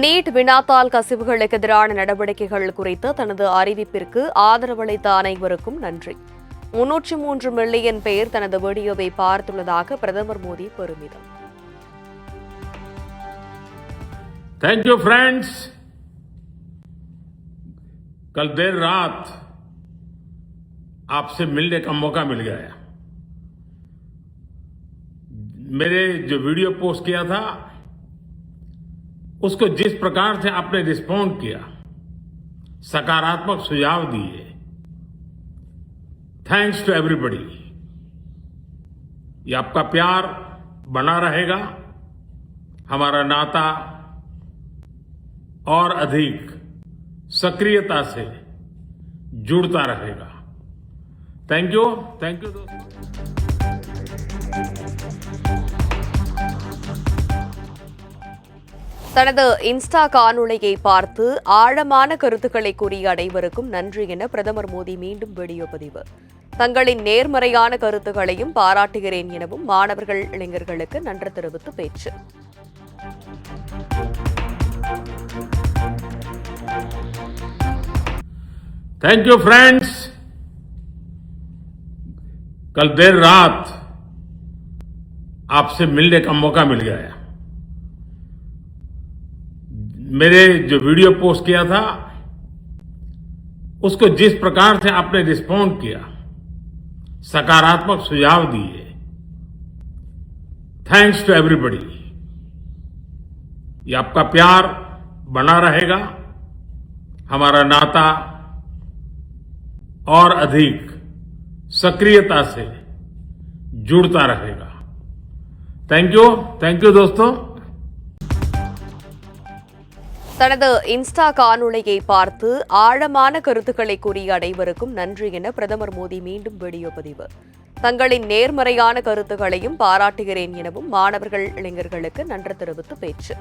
NEET வினாத்தாள் கசிவுகளுக்கு எதிரான நடவடிக்கைகள் குறித்த தனது அறிவிப்பிற்கு ஆதரவளித்த அனைவருக்கும் நன்றி. 303 மில்லியன் பேர் தனது வீடியோவை பார்த்துள்ளதாக பிரதமர் மோடி பெருமிதம். Thank you friends. कल देर रात आपसे मिलने का मौका मिल गया। मेरे जो वीडियो पोस्ट किया था उसको जिस प्रकार से आपने रिस्पॉन्ड किया, सकारात्मक सुझाव दिए, थैंक्स टू एवरीबॉडी। ये आपका प्यार बना रहेगा, हमारा नाता और अधिक सक्रियता से जुड़ता रहेगा। थैंक यू दोस्तों। தனது இன்ஸ்டா காணொளியை பார்த்து ஆழமான கருத்துக்களை கூறிய அனைவருக்கும் நன்றி என பிரதமர் மோடி மீண்டும் வீடியோ பதிவு. தங்களின் நேர்மறையான கருத்துக்களையும் பாராட்டுகிறேன் எனவும் மாணவர்கள் இளைஞர்களுக்கு நன்றி தெரிவித்து பேச்சு. Thank you friends. कल देर रात आपसे मिलने का मौका मिल गया। मेरे जो वीडियो पोस्ट किया था उसको जिस प्रकार से आपने रिस्पॉन्ड किया, सकारात्मक सुझाव दिए, थैंक्स टू एवरीबॉडी। ये आपका प्यार बना रहेगा, हमारा नाता और अधिक सक्रियता से जुड़ता रहेगा। थैंक यू दोस्तों। தனது இன்ஸ்டா காணொளியை பார்த்து ஆழமான கருத்துக்களை கூறிய அனைவருக்கும் நன்றி என பிரதமர் மோடி மீண்டும் வீடியோ பதிவு. தங்களின் நேர்மறையான கருத்துக்களையும் பாராட்டுகிறேன் எனவும் மாணவர்கள் இளைஞர்களுக்கு நன்றி தெரிவித்து பேச்சு.